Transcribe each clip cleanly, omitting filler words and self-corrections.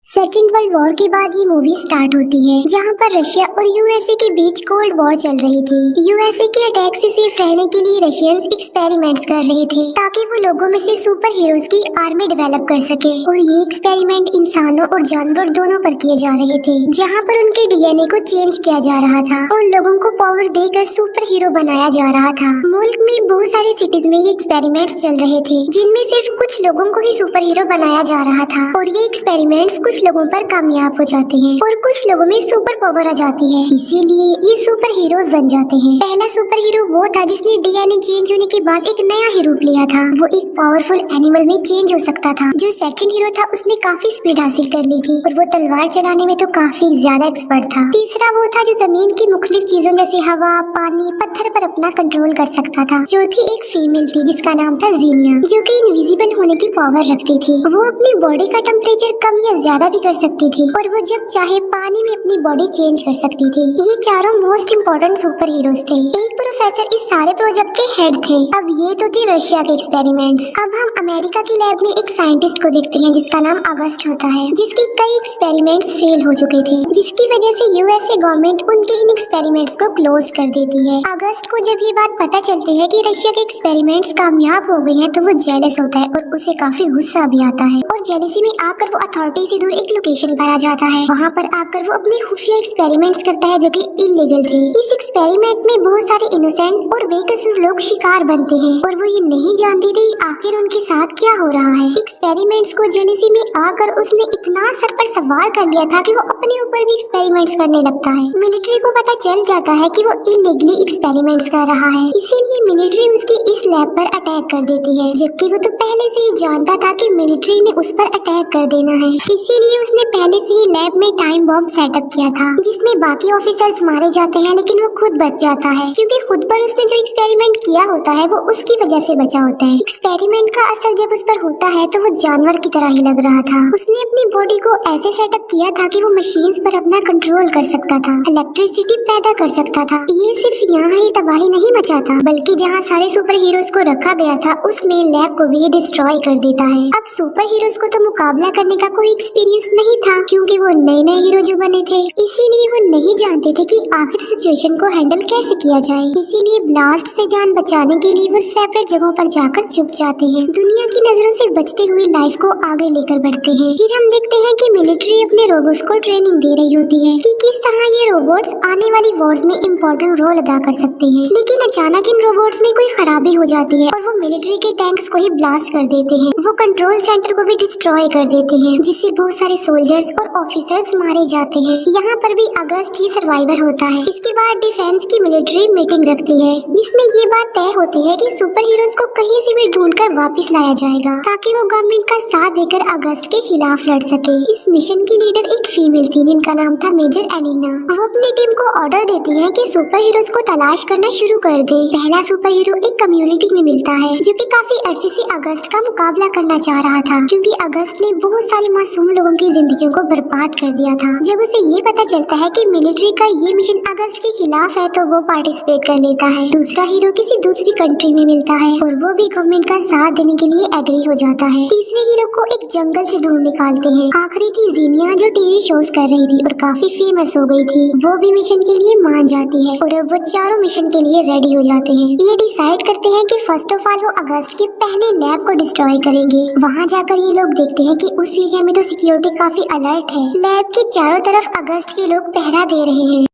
Second world war के बाद ये मूवी स्टार्ट होती है, जहाँ पर रशिया और यूएसए के बीच कोल्ड वॉर चल रही थी। यूएसए के अटैक से सेफ रहने के लिए रशियंस एक्सपेरिमेंट्स कर रहे थे ताकि वो लोगों में से सुपर हीरोज की आर्मी डेवलप कर सके। और ये एक्सपेरिमेंट इंसानों और जानवर दोनों पर किए जा रहे थे, जहाँ पर उनके डीएनए को चेंज किया जा रहा था और लोगों को पावर देकर सुपर हीरो बनाया जा रहा था। मुल्क में बहुत सारे सिटीज में ये एक्सपेरिमेंट्स चल रहे थे, जिनमें सिर्फ कुछ लोगों को ही सुपर हीरो बनाया जा रहा था। और ये एक्सपेरिमेंट्स कुछ लोगों पर कामयाब हो जाते हैं और कुछ लोगों में सुपर पावर आ जाती है, इसीलिए ये सुपर हीरोज बन जाते हैं। पहला सुपर हीरो वो था जिसने डीएनए चेंज होने के बाद एक नया ही रूप लिया था। वो एक पावरफुल एनिमल में चेंज हो सकता था। जो सेकंड हीरो था उसने काफी स्पीड हासिल कर ली थी और वो तलवार चलाने में तो काफी ज्यादा एक्सपर्ट था। तीसरा वो था जो जमीन की मुख्तलिफ चीजों जैसे हवा, पानी, पत्थर पर अपना कंट्रोल कर सकता था। चौथी एक फीमेल थी जिसका नाम था जीनिया, जो कि इनविजिबल होने की पावर रखती थी। वो अपनी बॉडी का टेम्परेचर कम या ज्यादा भी कर सकती थी और वो जब चाहे पानी में अपनी बॉडी चेंज कर सकती थी। ये चारों मोस्ट इम्पोर्टेंट सुपर हीरोज थे। एक प्रोफेसर इस सारे प्रोजेक्ट के हेड थे। अब ये तो थे रशिया के एक्सपेरिमेंट्स। अब हम अमेरिका की लैब में एक साइंटिस्ट को देखते हैं जिसका नाम अगस्ट होता है, जिसके कई एक्सपेरिमेंट्स फेल हो चुके थे, जिसकी वजह से यूएसए गवर्नमेंट उनके इन एक्सपेरिमेंट्स को क्लोज कर देती है। अगस्त को जब ये बात पता चलती है कि रशिया के एक्सपेरिमेंट्स कामयाब हो गए हैं तो वो जेलस होता है और उसे काफी गुस्सा भी आता है और जेलसी में आकर वो अथॉरिटी से दूर एक लोकेशन पर आ जाता है। वहाँ पर आकर वो अपने खुफिया एक्सपेरिमेंट्स करता है जो कि इलीगल थे। इस एक्सपेरिमेंट में बहुत सारे इनोसेंट और बेकसूर लोग शिकार बनते हैं और वो ये नहीं जानते थे आखिर उनके साथ क्या हो रहा है। एक्सपेरिमेंट्स को जेलसी में आकर उसने इतना सर पर सवार कर लिया था कि वो अपने ऊपर भी एक्सपेरिमेंट्स करने लगता है। मिलिट्री को पता चल जाता है कि वो इलीगली एक्सपेरिमेंट्स कर रहा है, इसीलिए मिलिट्री उसकी इस लैब पर अटैक कर देती है, जबकि वो तो पहले से ही जानता था कि मिलिट्री ने उस पर अटैक कर देना है। इसीलिए उसने पहले से ही लैब में टाइम बॉम्ब सेटअप किया था, जिसमें बाकी ऑफिसर्स मारे जाते हैं लेकिन वो खुद बच जाता है, क्योंकि खुद पर उसने जो एक्सपेरिमेंट किया होता है वो उसकी वजह से बचा होता है। एक्सपेरिमेंट का असर जब उस पर होता है तो वो जानवर की तरह ही लग रहा था। उसने अपनी बॉडी को ऐसे सेटअप किया था कि वो मशीन्स पर अपना कंट्रोल कर सकता था, इलेक्ट्रिसिटी पैदा कर सकता था। ये सिर्फ यहाँ ही तबाही नहीं मचाता, बल्कि जहाँ सारे सुपर हीरोज को रखा गया था उसमें लैब को भी डिस्ट्रॉय कर देता है। अब सुपर हीरोज को तो मुकाबला करने का कोई एक्सपीरियंस नहीं था, क्योंकि वो नए हीरो जो बने थे, इसीलिए वो नहीं जानते थे कि आखिर सिचुएशन को हैंडल कैसे किया जाए। इसीलिए ब्लास्ट से जान बचाने के लिए वो सेपरेट जगहों पर जाकर छुप जाते हैं, दुनिया की नजरों से बचते हुए लाइफ को आगे लेकर बढ़ते हैं। फिर हम देखते हैं कि मिलिट्री अपने रोबोट्स को ट्रेनिंग दे रही होती है कि किस तरह ये रोबोट्स आने वाली वॉर्स में इम्पोर्टेंट रोल अदा कर सकते हैं। लेकिन अचानक इन रोबोट्स में कोई खराबी हो जाती है और वो मिलिट्री के टैंक्स को ही ब्लास्ट कर देते हैं। वो कंट्रोल सेंटर को भी डिस्ट्रॉय कर देते हैं, जिससे बहुत सारे सोल्जर्स और ऑफिसर्स मारे जाते हैं। यहाँ पर भी अगस्त ही सर्वाइवर होता है। इसके बाद डिफेंस की मिलिट्री मीटिंग रखती है, जिसमें ये बात तय होती है कि सुपर हीरोज को कहीं से भी ढूंढकर वापस लाया जाएगा ताकि वो गवर्नमेंट का साथ देकर अगस्त के खिलाफ लड़ सके। इस मिशन की लीडर एक फीमेल थी जिनका नाम था मेजर एलिना। वो अपनी टीम को ऑर्डर देती है कि सुपर हीरोज को तलाश करना शुरू कर दे। पहला सुपर हीरो एक कम्युनिटी में मिलता है जो कि काफी अरसे से अगस्त का मुकाबला करना चाह रहा था, क्योंकि अगस्त ने बहुत सारे मासूम लोगों की जिंदगियों को बर्बाद कर दिया था। जब उसे ये पता चलता है कि मिलिट्री का ये मिशन अगस्त के खिलाफ है तो वो पार्टिसिपेट कर लेता है। दूसरा हीरो किसी दूसरी कंट्री में मिलता है और वो भी गवर्नमेंट का साथ देने के लिए एग्री हो जाता है। तीसरे हीरो को एक जंगल से ढूंढ निकालते हैं। आखिरी थी जीनिया, जो टीवी शोज कर रही थी और काफी फेमस हो गई थी। वो भी मिशन के लिए मान जाती है और अब वो चारों मिशन के लिए रेडी हो जाते हैं। ये डिसाइड करते हैं कि फर्स्ट ऑफ ऑल वो अगस्त के पहले लैब को डिस्ट्रॉय करेंगे। वहाँ जाकर ये लोग देखते हैं कि उस एरिया में तो सिक्योरिटी काफी अलर्ट है। लैब के चारों तरफ अगस्त के लोग पहरा दे रहे हैं।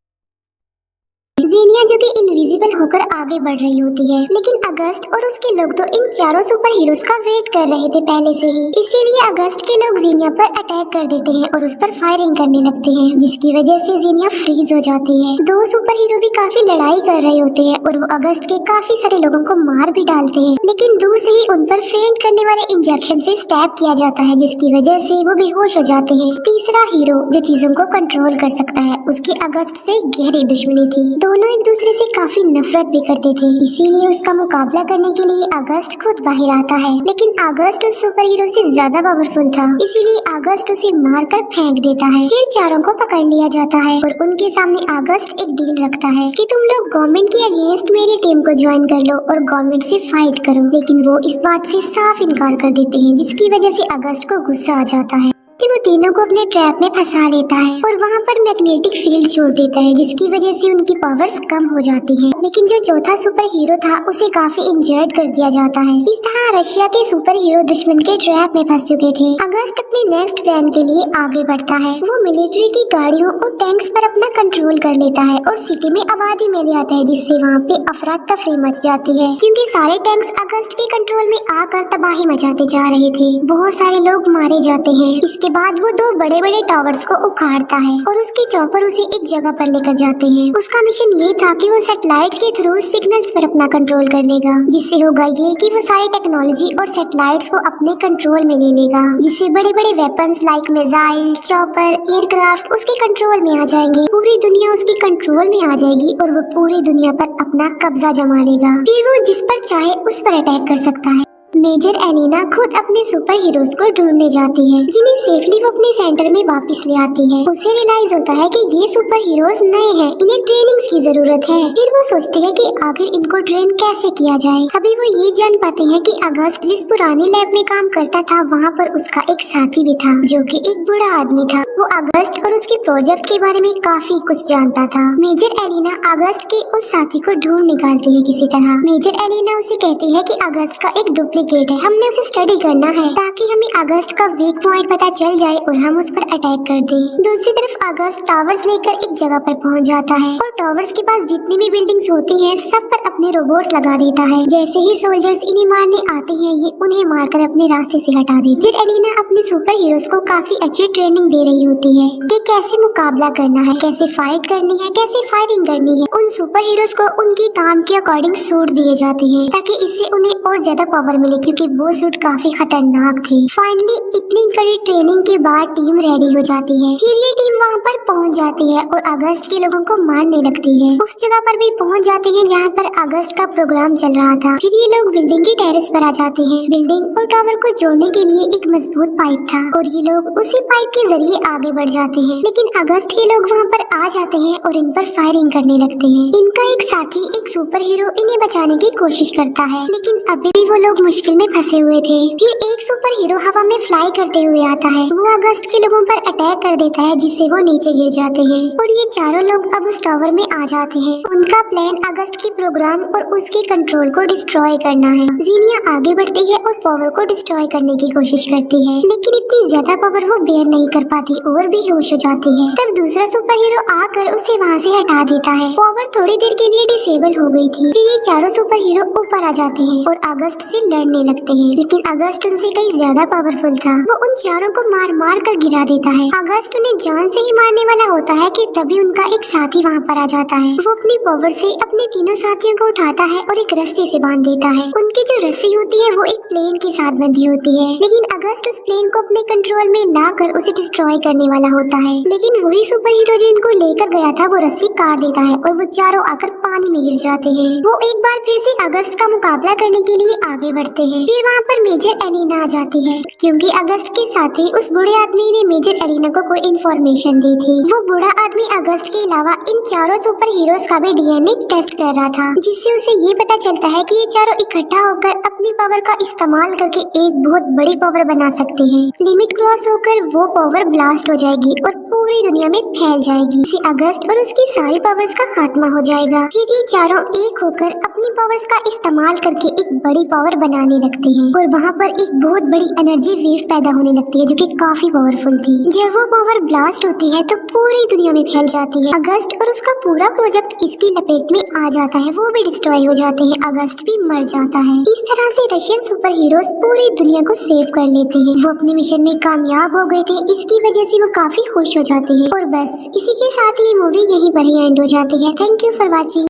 जीनिया जो कि इनविजिबल होकर आगे बढ़ रही होती है, लेकिन अगस्त और उसके लोग तो इन चारों सुपर हीरोज का वेट कर रहे थे पहले से ही। इसीलिए अगस्त के लोग जीनिया पर अटैक कर देते हैं और उस पर फायरिंग करने लगते हैं, जिसकी वजह से जीनिया फ्रीज हो जाती है। दो सुपर हीरो भी काफी लड़ाई कर रहे होते हैं और वो अगस्त के काफी सारे लोगों को मार भी डालते हैं, लेकिन दूर से ही उन पर फेंट करने वाले इंजेक्शन से स्टैब किया जाता है, जिसकी वजह से वो बेहोश हो जाते हैं। तीसरा हीरो जो चीजों को कंट्रोल कर सकता है, उसकी अगस्त से गहरी दुश्मनी थी। दोनों एक दूसरे से काफी नफरत भी करते थे, इसीलिए उसका मुकाबला करने के लिए अगस्त खुद बाहर आता है। लेकिन अगस्त उस सुपर हीरो से ज्यादा पावरफुल था, इसीलिए अगस्त उसे मारकर फेंक देता है। फिर चारों को पकड़ लिया जाता है और उनके सामने अगस्त एक डील रखता है कि तुम लोग गवर्नमेंट के अगेंस्ट मेरी टीम को ज्वाइन कर लो और गवर्नमेंट से फाइट करो। लेकिन वो इस बात से साफ इनकार कर देते हैं, जिसकी वजह से अगस्त को गुस्सा आ जाता है। कि वो तीनों को अपने ट्रैप में फंसा लेता है और वहाँ पर मैग्नेटिक फील्ड छोड़ देता है, जिसकी वजह से उनकी पावर्स कम हो जाती हैं। लेकिन जो चौथा सुपर हीरो था उसे काफी इंजर्ड कर दिया जाता है। इस तरह रशिया के सुपर हीरो दुश्मन के ट्रैप में फंस चुके थे। अगस्त अपने नेक्स्ट प्लान के लिए आगे बढ़ता है। वो मिलिट्री की गाड़ियों और टैंक्स पर अपना कंट्रोल कर लेता है और सिटी में आबादी में ले आता है, जिससे वहाँ पे अफरा तफरी मच जाती है, क्योंकि सारे टैंक्स अगस्त के कंट्रोल में आकर तबाही मचाते जा रहे थे। बहुत सारे लोग मारे जाते हैं। इसके बाद वो दो बड़े बड़े टावर्स को उखाड़ता है और उसके चॉपर उसे एक जगह पर लेकर जाते हैं। उसका मिशन ये था कि वो सैटेलाइट्स के थ्रू सिग्नल्स पर अपना कंट्रोल कर लेगा, जिससे होगा ये कि वो सारी टेक्नोलॉजी और सैटेलाइट्स को अपने कंट्रोल में ले लेगा, जिससे बड़े बड़े weapons like missile, chopper, aircraft उसके कंट्रोल में आ जाएंगे। पूरी दुनिया उसके कंट्रोल में आ जाएगी और वो पूरी दुनिया पर अपना कब्जा जमा लेगा। फिर वो जिस पर चाहे उस पर अटैक कर सकता है। मेजर एलिना खुद अपने सुपर हीरोज को ढूंढने जाती है, जिन्हें सेफली वो अपने सेंटर में वापस ले आती है। उसे रियलाइज होता है कि ये सुपर हीरोज नए हैं, इन्हें ट्रेनिंग्स की जरूरत है। फिर वो सोचते हैं कि आखिर इनको ट्रेन कैसे किया जाए। अभी वो ये जान पाते हैं कि अगस्त जिस पुरानी लैब में काम करता था वहाँ पर उसका एक साथी भी था, जो कि एक बूढ़ा आदमी था। वो अगस्त और उसके प्रोजेक्ट के बारे में काफी कुछ जानता था। मेजर एलिना अगस्त के उस साथी को ढूंढ निकालती है किसी तरह। मेजर एलिना उसे कहती है कि अगस्त का एक डुप्लीकेट है, हमने उसे स्टडी करना है ताकि हमें अगस्त का वीक पॉइंट पता चल जाए और हम उस पर अटैक कर दें। दूसरी तरफ अगस्त टावर्स लेकर एक जगह पर पहुंच जाता है और टावर्स के पास जितनी भी बिल्डिंग्स होती हैं सब पर अपने रोबोट्स लगा देता है। जैसे ही सोल्जर्स इन्हें मारने आते हैं ये उन्हें मारकर अपने रास्ते से हटा देती है। एलिना अपने सुपर हीरोज को काफी अच्छी ट्रेनिंग दे रही होती है कि कैसे मुकाबला करना है, कैसे फाइट करनी है, कैसे फायरिंग करनी है। उन सुपर हीरोज को उनकी काम के अकॉर्डिंग सूट दिए जाते हैं ताकि इससे उन्हें और ज्यादा पावर मिले, क्योंकि वो सूट काफी खतरनाक थे। फाइनली इतनी कड़ी ट्रेनिंग के बाद टीम रेडी हो जाती है। फिर ये टीम वहाँ पर पहुँच जाती है और अगस्त के लोगों को मारने लगती है। उस जगह पर भी पहुँच जाते हैं जहाँ पर अगस्त का प्रोग्राम चल रहा था। फिर ये लोग बिल्डिंग की टेरेस पर आ जाते हैं। बिल्डिंग और टावर को जोड़ने के लिए एक मजबूत पाइप था और ये लोग उसी पाइप के जरिए आगे बढ़ जाते हैं। लेकिन अगस्त के लोग वहाँ पर आ जाते हैं और इन पर फायरिंग करने लगते हैं। इनका एक साथी एक सुपर हीरो इन्हें बचाने की कोशिश करता है, लेकिन अभी भी वो लोग मुश्किल में फंसे हुए थे। फिर एक सुपर हीरो हवा में फ्लाई करते हुए आता है। वो अगस्त के लोगों पर अटैक कर देता है, जिससे वो नीचे गिर जाते हैं और ये चारों लोग अब उस टावर में आ जाते हैं। उनका प्लान अगस्त के प्रोग्राम और उसके कंट्रोल को डिस्ट्रॉय करना है। जीनिया आगे बढ़ती है और पावर को डिस्ट्रॉय करने की कोशिश करती है, लेकिन इतनी ज्यादा पावर वो बेयर नहीं कर पाती और बेहोश हो जाती है। तब दूसरा सुपर हीरो आकर उसे वहाँ से हटा देता है। पावर थोड़ी देर के लिए डिसेबल हो गई थी। फिर ये चारों सुपर हीरो ऊपर आ जाते हैं और अगस्त से लड़ने लगते हैं, लेकिन अगस्त उनसे कहीं ज्यादा पावरफुल था। वो उन चारों को मार मार कर गिरा देता है। अगस्त उन्हें जान से ही मारने वाला होता है कि तभी उनका एक साथी वहाँ पर आ जाता है। वो अपनी पावर से अपने तीनों साथियों को उठाता है और एक रस्सी से बांध देता है। उनकी जो रस्सी होती है वो एक प्लेन के साथ बंधी होती है, लेकिन अगस्त उस प्लेन को अपने कंट्रोल में लाकर उसे डिस्ट्रॉय करने वाला होता है। लेकिन वही सुपर हीरो जो इनको लेकर गया था वो रस्सी काट देता है और वो चारों आकर पानी में गिर जाते हैं। वो एक बार फिर से अगस्त का मुकाबला करने के लिए आगे बढ़ते हैं। फिर वहाँ पर मेजर एलिना आ जाती है, क्योंकि अगस्त के साथ ही उस बूढ़े आदमी ने मेजर एलिना को कोई इन्फॉर्मेशन दी थी। वो बूढ़ा आदमी अगस्त के अलावा इन चारों सुपर हीरोज का भी डीएनए टेस्ट कर रहा था, जिससे उसे ये पता चलता है कि ये चारों इकट्ठा होकर अपनी पावर का इस्तेमाल करके एक बहुत बड़ी पावर बना सकते हैं। लिमिट क्रॉस होकर वो पावर ब्लास्ट हो जाएगी और पूरी दुनिया में फैल जाएगी। इससे अगस्त और उसकी सारी पावर्स का खात्मा हो जाएगा। फिर ये चारों एक होकर अपनी पावर्स का इस्तेमाल करके एक बड़ी पावर बनाने लगते हैं और वहाँ पर एक बहुत बड़ी एनर्जी वेव पैदा होने लगती है, जो कि काफी पावरफुल थी। जब वो पावर ब्लास्ट होती है तो पूरी दुनिया में फैल जाती है। अगस्त और उसका पूरा प्रोजेक्ट इसकी लपेट में आ जाता है। वो भी डिस्ट्रॉय हो जाते हैं। अगस्त भी मर जाता है। इस तरह से रशियन सुपर हीरोज पूरी दुनिया को सेव कर लेते हैं। वो अपने मिशन में कामयाब हो गए थे, इसकी वजह से वो काफी खुश हो जाते हैं। और बस इसी के साथ ये मूवी यहीं पर ही एंड हो जाती है। Thank you for watching.